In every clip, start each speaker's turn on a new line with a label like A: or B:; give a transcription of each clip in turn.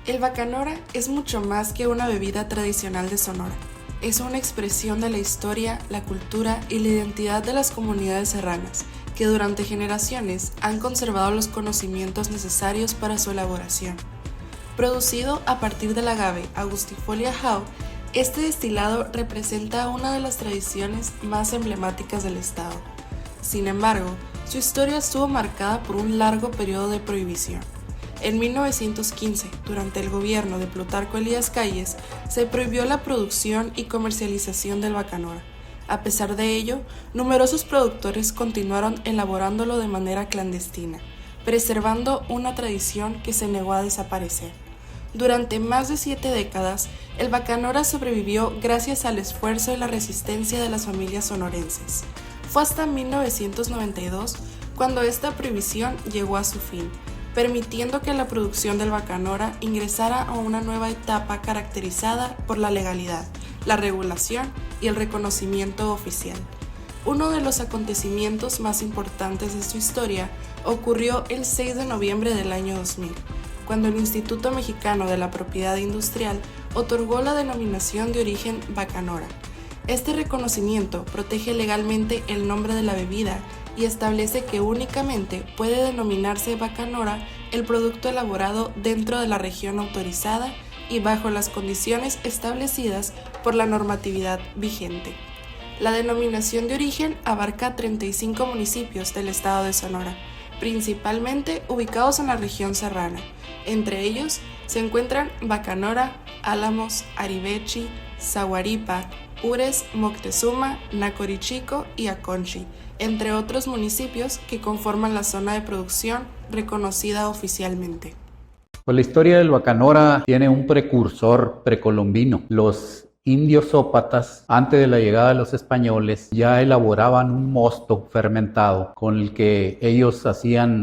A: El bacanora es mucho más que una bebida tradicional de Sonora. Es una expresión de la historia, la cultura y la identidad de las comunidades serranas, que durante generaciones han conservado los conocimientos necesarios para su elaboración. Producido a partir del agave Angustifolia Jau, este destilado representa una de las tradiciones más emblemáticas del estado. Sin embargo, su historia estuvo marcada por un largo periodo de prohibición. En 1915, durante el gobierno de Plutarco Elías Calles, se prohibió la producción y comercialización del bacanora. A pesar de ello, numerosos productores continuaron elaborándolo de manera clandestina, preservando una tradición que se negó a desaparecer. Durante más de 7 décadas, el bacanora sobrevivió gracias al esfuerzo y la resistencia de las familias sonorenses. Fue hasta 1992 cuando esta prohibición llegó a su fin, permitiendo que la producción del bacanora ingresara a una nueva etapa caracterizada por la legalidad, la regulación y el reconocimiento oficial. Uno de los acontecimientos más importantes de su historia ocurrió el 6 de noviembre del año 2000, cuando el Instituto Mexicano de la Propiedad Industrial otorgó la denominación de origen bacanora. Este reconocimiento protege legalmente el nombre de la bebida y establece que únicamente puede denominarse bacanora el producto elaborado dentro de la región autorizada y bajo las condiciones establecidas por la normatividad vigente. La denominación de origen abarca 35 municipios del estado de Sonora, principalmente ubicados en la región serrana. Entre ellos se encuentran Bacanora, Álamos, Arivechi, Zaguaripa, Ures, Moctezuma, Nacorichico y Aconchi, entre otros municipios que conforman la zona de producción reconocida oficialmente.
B: Pues la historia del bacanora tiene un precursor precolombino. Los indios zópatas, antes de la llegada de los españoles, ya elaboraban un mosto fermentado con el que ellos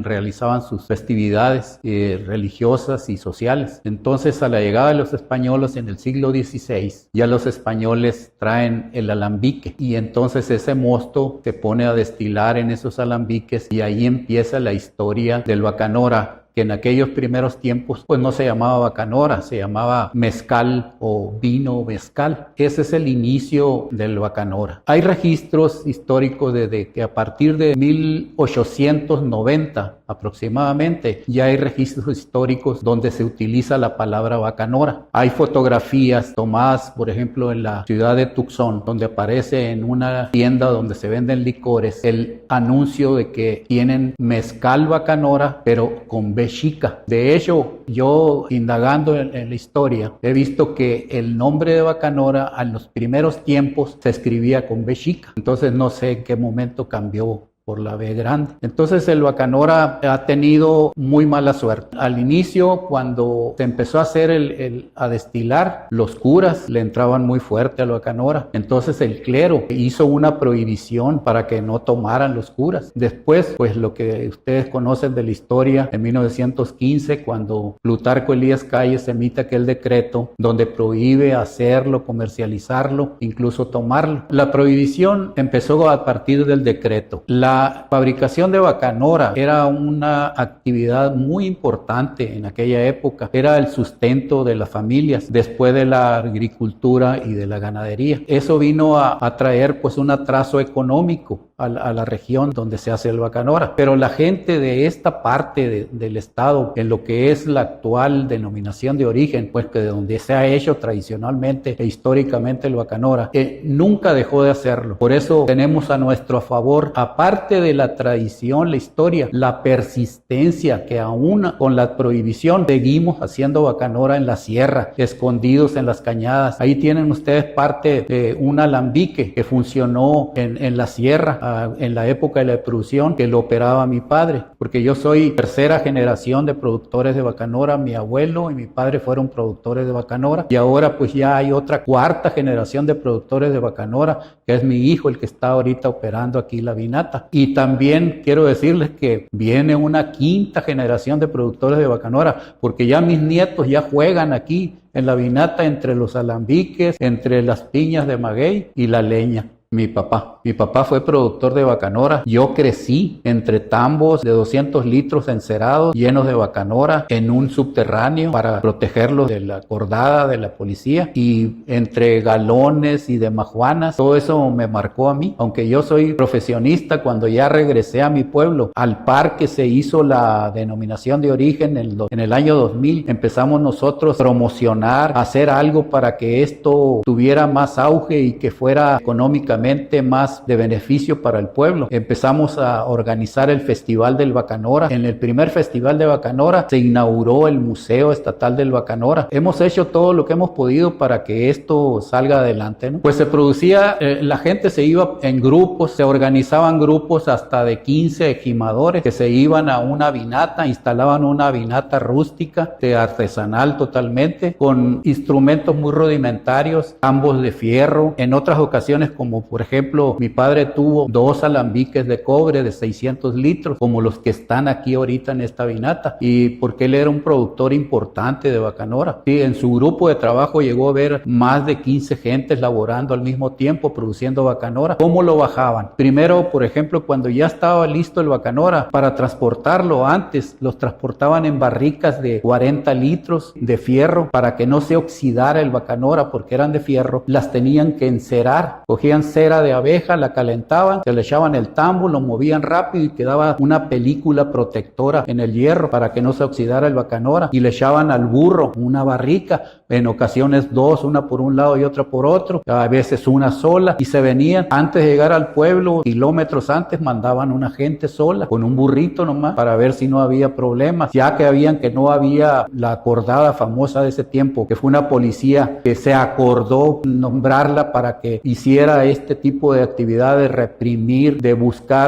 B: realizaban sus festividades religiosas y sociales. Entonces, a la llegada de los españoles en el siglo XVI, ya los españoles traen el alambique y entonces ese mosto se pone a destilar en esos alambiques y ahí empieza la historia del bacanora, que en aquellos primeros tiempos pues no se llamaba bacanora, se llamaba mezcal o vino mezcal. Ese es el inicio del bacanora. Hay registros históricos desde que a partir de 1890 aproximadamente ya hay registros históricos donde se utiliza la palabra bacanora. Hay fotografías tomadas, por ejemplo, en la ciudad de Tucson, donde aparece en una tienda donde se venden licores el anuncio de que tienen mezcal bacanora, pero con B chica. De hecho, yo indagando en la historia, he visto que el nombre de bacanora en los primeros tiempos se escribía con B chica. Entonces no sé en qué momento cambió por la B grande. Entonces el bacanora ha tenido muy mala suerte. Al inicio, cuando se empezó a hacer a destilar, los curas le entraban muy fuerte al bacanora. Entonces el clero hizo una prohibición para que no tomaran los curas. Después, pues lo que ustedes conocen de la historia, en 1915, cuando Plutarco Elías Calles emite aquel decreto donde prohíbe hacerlo, comercializarlo, incluso tomarlo. La prohibición empezó a partir del decreto. La fabricación de bacanora era una actividad muy importante en aquella época. Era el sustento de las familias después de la agricultura y de la ganadería. Eso vino a traer pues un atraso económico a la región donde se hace el bacanora. Pero la gente de esta parte del estado, en lo que es la actual denominación de origen, pues que de donde se ha hecho tradicionalmente e históricamente el bacanora, nunca dejó de hacerlo. Por eso tenemos a nuestro favor, aparte parte de la tradición, la historia, la persistencia que aún con la prohibición seguimos haciendo bacanora en la sierra, escondidos en las cañadas. Ahí tienen ustedes parte de un alambique que funcionó en la sierra en la época de la producción, que lo operaba mi padre, porque yo soy tercera generación de productores de bacanora. Mi abuelo y mi padre fueron productores de bacanora, y ahora pues ya hay otra cuarta generación de productores de bacanora, que es mi hijo el que está ahorita operando aquí la vinata. Y también quiero decirles que viene una quinta generación de productores de bacanora, porque ya mis nietos ya juegan aquí en la vinata entre los alambiques, entre las piñas de maguey y la leña. Mi papá fue productor de bacanora. Yo crecí entre tambos de 200 litros encerados llenos de bacanora en un subterráneo para protegerlos de la cordada de la policía, y entre galones y de majuanas. Todo eso me marcó a mí. Aunque yo soy profesionista, cuando ya regresé a mi pueblo, al parque se hizo la denominación de origen en el año 2000. Empezamos nosotros a promocionar, a hacer algo para que esto tuviera más auge y que fuera económicamente más de beneficio para el pueblo. Empezamos a organizar el Festival del Bacanora. En el primer Festival de Bacanora se inauguró el Museo Estatal del Bacanora. Hemos hecho todo lo que hemos podido para que esto salga adelante, ¿no? Pues se producía, la gente se iba en grupos, se organizaban grupos hasta de 15 ejimadores que se iban a una vinata, instalaban una vinata rústica, artesanal totalmente, con instrumentos muy rudimentarios, tambos de fierro. En otras ocasiones, como por ejemplo, mi padre tuvo 2 alambiques de cobre de 600 litros, como los que están aquí ahorita en esta vinata, y porque él era un productor importante de bacanora. Sí, en su grupo de trabajo llegó a ver más de 15 gentes laborando al mismo tiempo, produciendo bacanora. ¿Cómo lo bajaban? Primero, por ejemplo, cuando ya estaba listo el bacanora, para transportarlo antes, los transportaban en barricas de 40 litros de fierro para que no se oxidara el bacanora, porque eran de fierro. Las tenían que encerar. Cogían cera de abeja, la calentaban, se le echaban el tambo, lo movían rápido y quedaba una película protectora en el hierro para que no se oxidara el bacanora, y le echaban al burro una barrica, en ocasiones 2, una por un lado y otra por otro, a veces una sola, y se venían antes de llegar al pueblo, kilómetros antes, mandaban una gente sola con un burrito nomás para ver si no había problemas, ya que no había la acordada famosa de ese tiempo, que fue una policía que se acordó nombrarla para que hiciera este tipo de actividades, reprimir, de buscar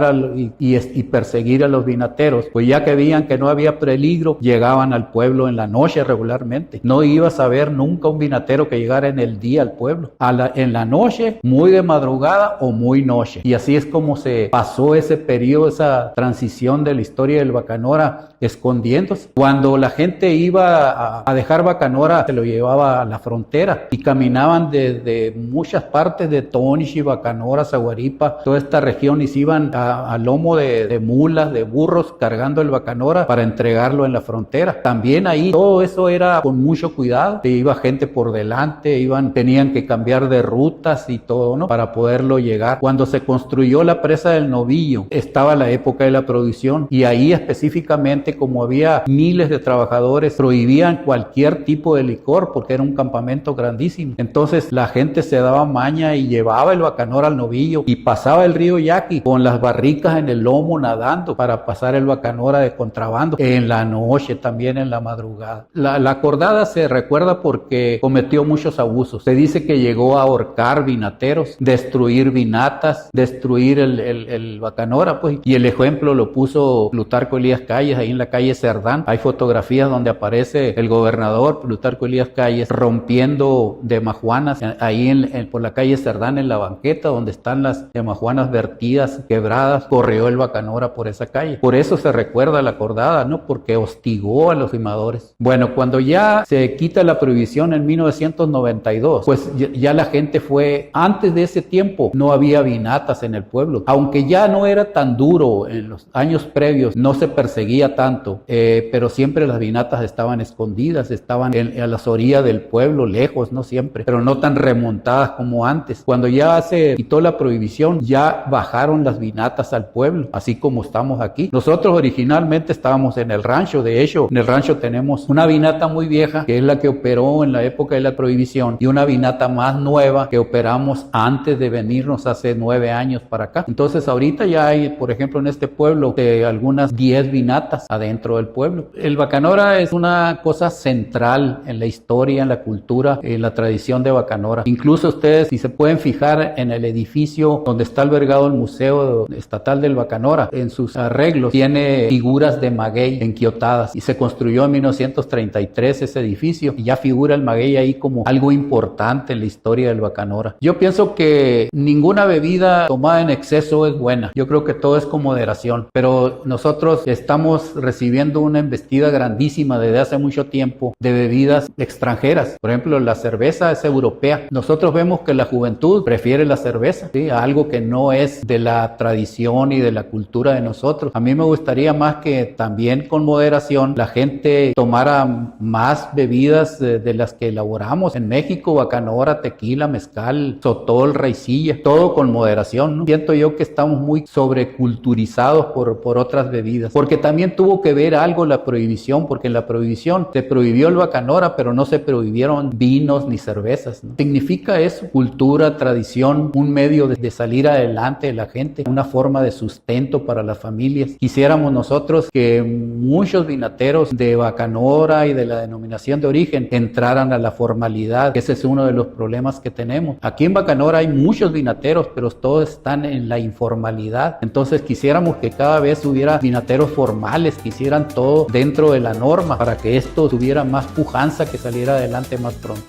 B: y perseguir a los vinateros. Pues ya que veían que no había peligro, llegaban al pueblo en la noche regularmente. No ibas a ver nunca un vinatero que llegara en el día al pueblo. En la noche, muy de madrugada o muy noche. Y así es como se pasó ese periodo, esa transición de la historia del bacanora, escondiéndose. Cuando la gente iba a dejar bacanora, se lo llevaba a la frontera y caminaban desde muchas partes de Tonixi, Bacanora, Zaguaripa, toda esta región, y se iban a lomo de mulas, de burros, cargando el bacanora para entregarlo en la frontera. También ahí todo eso era con mucho cuidado. Iba gente por delante, tenían que cambiar de rutas y todo, ¿no? Para poderlo llegar. Cuando se construyó la presa del Novillo, estaba la época de la producción, y ahí específicamente, como había miles de trabajadores, prohibían cualquier tipo de licor porque era un campamento grandísimo. Entonces la gente se daba maña y llevaba el bacanora al Novillo y pasaba el río Yaqui con las barricas en el lomo nadando para pasar el bacanora de contrabando en la noche, también en la madrugada. La acordada se recuerda porque cometió muchos abusos. Se dice que llegó a ahorcar vinateros, destruir vinatas, destruir el bacanora, pues, y el ejemplo lo puso Plutarco Elías Calles ahí en la calle Cerdán. Hay fotografías donde aparece el gobernador Plutarco Elías Calles rompiendo de majuanas ahí por la calle Cerdán, en la banqueta donde están las majuanas vertidas, quebradas. Corrió el bacanora por esa calle. Por eso se recuerda la acordada, ¿no? Porque hostigó a los gimadores. Bueno, cuando ya se quita la prohibición en 1992, pues ya la gente fue, antes de ese tiempo no había vinatas en el pueblo, aunque ya no era tan duro en los años previos, no se perseguía tanto, pero siempre las vinatas estaban escondidas, estaban a las orillas del pueblo, lejos, no siempre, pero no tan remontadas como antes. Cuando ya se quitó la prohibición, ya bajaron las vinatas al pueblo, así como estamos aquí. Nosotros originalmente estábamos en el rancho. De hecho, en el rancho tenemos una vinata muy vieja, que es la que operó en la época de la prohibición, y una vinata más nueva que operamos antes de venirnos hace 9 años para acá. Entonces ahorita ya hay, por ejemplo, en este pueblo, algunas 10 vinatas adentro del pueblo. El Bacanora es una cosa central en la historia, en la cultura, en la tradición de Bacanora. Incluso ustedes, si se pueden fijar en el edificio donde está albergado el Museo Estatal del Bacanora, en sus arreglos tiene figuras de maguey enquiotadas, y se construyó en 1933 ese edificio, y ya figura el maguey ahí como algo importante en la historia del Bacanora. Yo pienso que ninguna bebida tomada en exceso es buena. Yo creo que todo es con moderación, pero nosotros estamos recibiendo una embestida grandísima desde hace mucho tiempo de bebidas extranjeras. Por ejemplo, la cerveza es europea. Nosotros vemos que la juventud prefiere la cerveza, ¿sí?, a algo que no es de la tradición y de la cultura de nosotros. A mí me gustaría más que también con moderación la gente tomara más bebidas de las que elaboramos en México: Bacanora, tequila, mezcal, sotol, raicilla, todo con moderación, ¿no? Siento yo que estamos muy sobreculturizados por otras bebidas, porque también tuvo que ver algo la prohibición, porque en la prohibición se prohibió el Bacanora, pero no se prohibieron vinos ni cervezas, ¿no? Significa eso: cultura, tradición, un medio de salir adelante de la gente, una forma de sustento para las familias. Quisiéramos nosotros que muchos vinateros de Bacanora y de la denominación de origen entraran a la formalidad. Ese es uno de los problemas que tenemos. Aquí en Bacanora hay muchos vinateros, pero todos están en la informalidad. Entonces quisiéramos que cada vez hubiera vinateros formales, que hicieran todo dentro de la norma, para que esto tuviera más pujanza, que saliera adelante más pronto.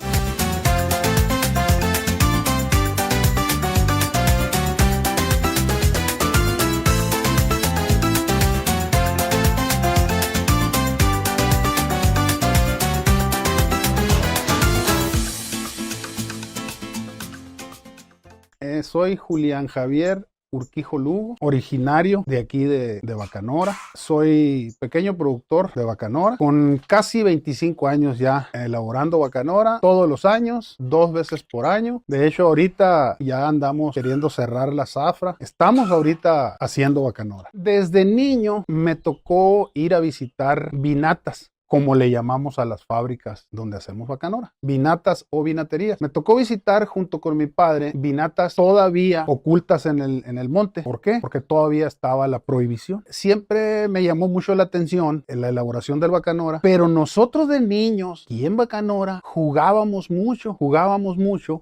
C: Soy Julián Javier Urquijo Lugo, originario de aquí de Bacanora. Soy pequeño productor de Bacanora, con casi 25 años ya elaborando Bacanora, todos los años, 2 veces por año. De hecho, ahorita ya andamos queriendo cerrar la zafra. Estamos ahorita haciendo Bacanora. Desde niño me tocó ir a visitar vinatas, como le llamamos a las fábricas donde hacemos Bacanora, vinatas o vinaterías. Me tocó visitar junto con mi padre vinatas todavía ocultas en el monte. ¿Por qué? Porque todavía estaba la prohibición. Siempre me llamó mucho la atención en la elaboración del Bacanora, pero nosotros de niños y en Bacanora jugábamos mucho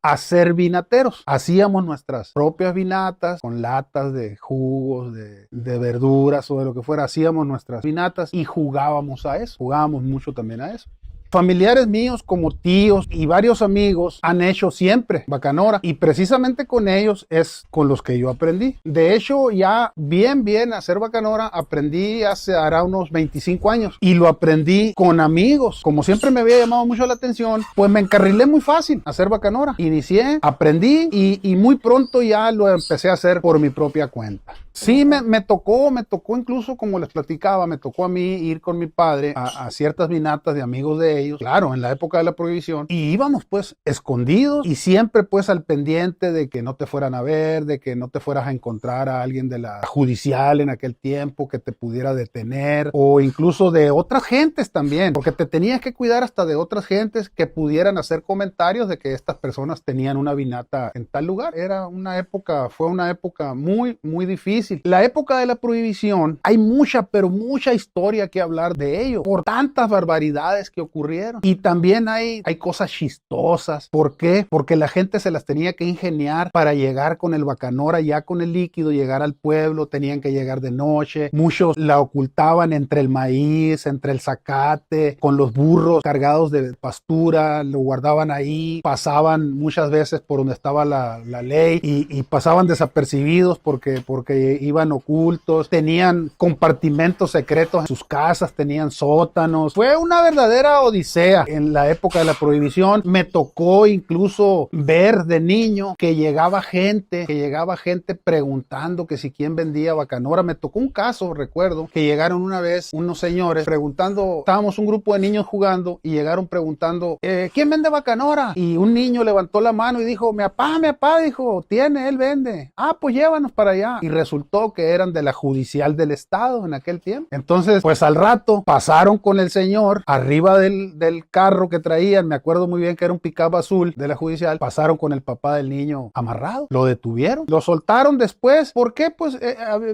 C: a ser vinateros. Hacíamos nuestras propias vinatas con latas de jugos, de verduras o de lo que fuera. Hacíamos nuestras vinatas y jugábamos a eso. Jugábamos mucho también a eso. Familiares míos como tíos y varios amigos han hecho siempre Bacanora, y precisamente con ellos es con los que yo aprendí. De hecho, ya bien a hacer Bacanora aprendí hará unos 25 años, y lo aprendí con amigos. Como siempre me había llamado mucho la atención, pues me encarrilé muy fácil a hacer Bacanora. Inicié, aprendí y muy pronto ya lo empecé a hacer por mi propia cuenta. Sí, me tocó incluso, como les platicaba, me tocó a mí ir con mi padre a ciertas vinatas de amigos de ellos, claro, en la época de la prohibición, y íbamos pues escondidos y siempre pues al pendiente de que no te fueran a ver, de que no te fueras a encontrar a alguien de la judicial en aquel tiempo que te pudiera detener, o incluso de otras gentes también, porque te tenías que cuidar hasta de otras gentes que pudieran hacer comentarios de que estas personas tenían una vinata en tal lugar. Fue una época muy difícil. La época de la prohibición, hay pero mucha historia que hablar de ello, por tantas barbaridades que ocurrieron. Y también hay cosas chistosas. ¿Por qué? Porque la gente se las tenía que ingeniar para llegar con el Bacanora, ya con el líquido, llegar al pueblo. Tenían que llegar de noche. Muchos la ocultaban entre el maíz, entre el zacate, con los burros cargados de pastura, lo guardaban ahí. Pasaban muchas veces por donde estaba la ley y pasaban desapercibidos porque que iban ocultos, tenían compartimentos secretos en sus casas, tenían sótanos. Fue una verdadera odisea en la época de la prohibición. Me tocó incluso ver de niño que llegaba gente preguntando que si quién vendía bacanora. Me tocó un caso, recuerdo, que llegaron una vez unos señores preguntando, estábamos un grupo de niños jugando y llegaron preguntando, ¿quién vende bacanora? Y un niño levantó la mano y dijo, mi papá, dijo, tiene, él vende. Ah, pues llévanos para allá. Y resultó que eran de la judicial del estado en aquel tiempo. Entonces, pues al rato pasaron con el señor arriba del carro que traían, me acuerdo muy bien que era un pick-up azul de la judicial, pasaron con el papá del niño amarrado, lo detuvieron, lo soltaron después. ¿Por qué? Pues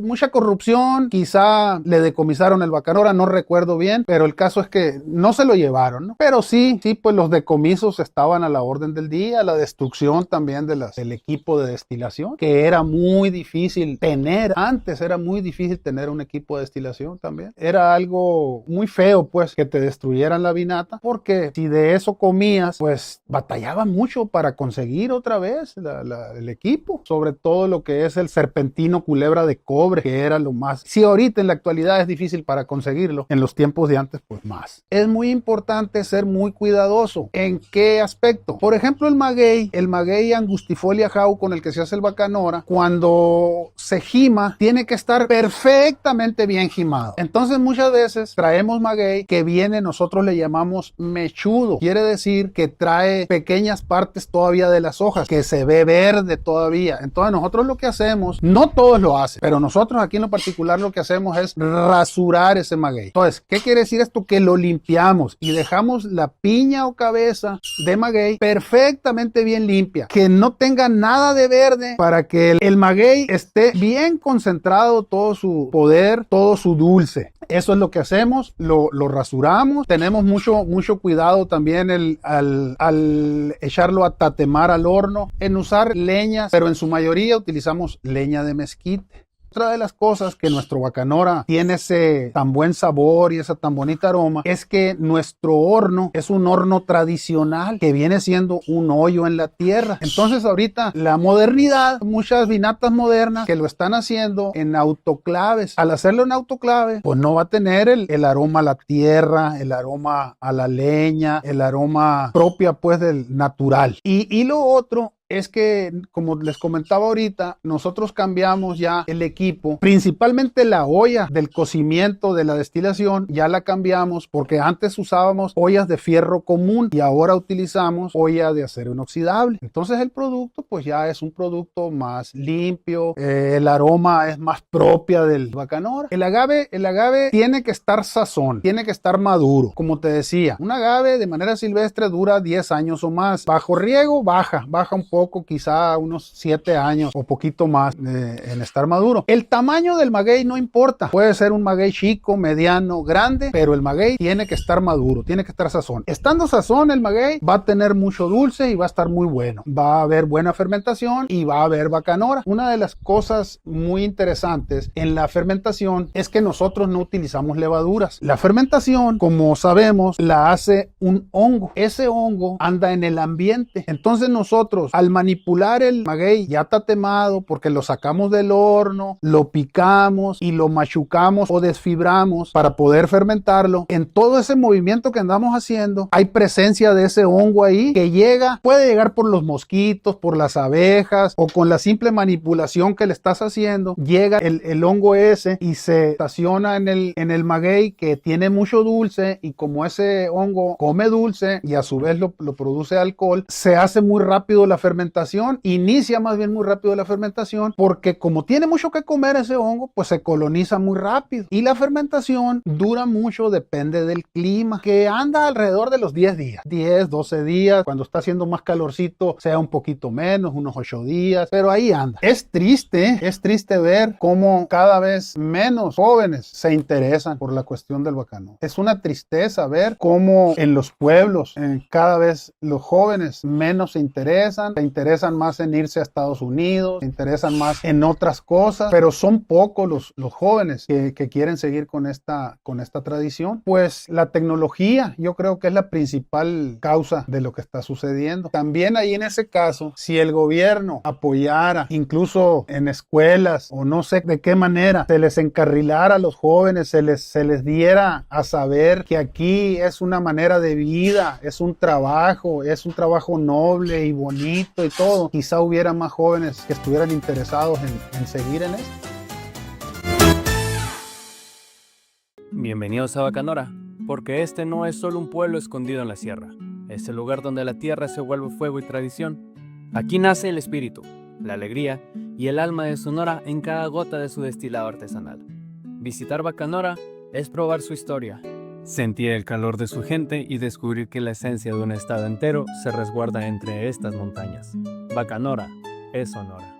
C: mucha corrupción, quizá le decomisaron el bacanora, no recuerdo bien, pero el caso es que no se lo llevaron, ¿no? Pero sí, pues los decomisos estaban a la orden del día, la destrucción también del equipo de destilación, que era muy difícil tener, antes era muy difícil tener un equipo de destilación también, era algo muy feo pues que te destruyeran la vinata, porque si de eso comías, pues batallaban mucho para conseguir otra vez el equipo, sobre todo lo que es el serpentino culebra de cobre, que era lo más, si ahorita en la actualidad es difícil para conseguirlo, en los tiempos de antes pues más. Es muy importante ser muy cuidadoso. ¿En qué aspecto? Por ejemplo, el maguey angustifolia jau con el que se hace el bacanora, cuando se gima, tiene que estar perfectamente bien gimado. Entonces muchas veces traemos maguey que viene, nosotros le llamamos mechudo, quiere decir que trae pequeñas partes todavía de las hojas, que se ve verde todavía. Entonces nosotros lo que hacemos, no todos lo hacen, pero nosotros aquí en lo particular lo que hacemos es rasurar ese maguey. Entonces, ¿qué quiere decir esto? Que lo limpiamos y dejamos la piña o cabeza de maguey perfectamente bien limpia, que no tenga nada de verde, para que el maguey esté bien concentrado todo su poder, todo su dulce. Eso es lo que hacemos, lo rasuramos. Tenemos mucho cuidado también al echarlo a tatemar al horno, en usar leñas, pero en su mayoría utilizamos leña de mezquite. Otra de las cosas que nuestro bacanora tiene ese tan buen sabor y esa tan bonita aroma es que nuestro horno es un horno tradicional que viene siendo un hoyo en la tierra. Entonces ahorita la modernidad, muchas vinatas modernas que lo están haciendo en autoclaves. Al hacerlo en autoclave, pues no va a tener el aroma a la tierra, el aroma a la leña, el aroma propia pues del natural. Y lo otro es que, como les comentaba ahorita, nosotros cambiamos ya el equipo, principalmente la olla del cocimiento de la destilación, ya la cambiamos porque antes usábamos ollas de fierro común y ahora utilizamos olla de acero inoxidable. Entonces el producto pues ya es un producto más limpio, el aroma es más propia del bacanora. El agave tiene que estar sazón, tiene que estar maduro. Como te decía, un agave de manera silvestre dura 10 años o más. Bajo riego baja un poco, quizá unos 7 años o poquito más en estar maduro. El tamaño del maguey no importa, puede ser un maguey chico, mediano, grande, pero el maguey tiene que estar maduro, tiene que estar sazón. Estando sazón, el maguey va a tener mucho dulce y va a estar muy bueno, va a haber buena fermentación y va a haber bacanora. Una de las cosas muy interesantes en la fermentación es que nosotros no utilizamos levaduras. La fermentación, como sabemos, la hace un hongo. Ese hongo anda en el ambiente. Entonces nosotros, al manipular el maguey ya tatemado, porque lo sacamos del horno, lo picamos y lo machucamos o desfibramos para poder fermentarlo, en todo ese movimiento que andamos haciendo hay presencia de ese hongo ahí que puede llegar por los mosquitos, por las abejas o con la simple manipulación que le estás haciendo, llega el hongo ese y se estaciona en el maguey, que tiene mucho dulce, y como ese hongo come dulce y a su vez lo produce alcohol, se hace muy rápido la fermentación, inicia más bien muy rápido la fermentación, porque como tiene mucho que comer ese hongo, pues se coloniza muy rápido, y la fermentación dura mucho, depende del clima, que anda alrededor de los 10 días, 10, 12 días, cuando está haciendo más calorcito sea un poquito menos, unos 8 días, pero ahí anda. Es triste ver cómo cada vez menos jóvenes se interesan por la cuestión del bacanora. Es una tristeza ver cómo en los pueblos cada vez los jóvenes menos se interesan interesan más en irse a Estados Unidos, se interesan más en otras cosas, pero son pocos los jóvenes que quieren seguir con esta tradición. Pues la tecnología yo creo que es la principal causa de lo que está sucediendo. También ahí en ese caso, si el gobierno apoyara, incluso en escuelas o no sé de qué manera, se les encarrilara a los jóvenes, se les diera a saber que aquí es una manera de vida, es un trabajo noble y bonito y todo, quizá hubiera más jóvenes que estuvieran interesados en seguir en esto.
D: Bienvenidos a Bacanora, porque este no es solo un pueblo escondido en la sierra, es el lugar donde la tierra se vuelve fuego y tradición. Aquí nace el espíritu, la alegría y el alma de Sonora en cada gota de su destilado artesanal. Visitar Bacanora es probar su historia, sentir el calor de su gente y descubrir que la esencia de un estado entero se resguarda entre estas montañas. Bacanora es Sonora.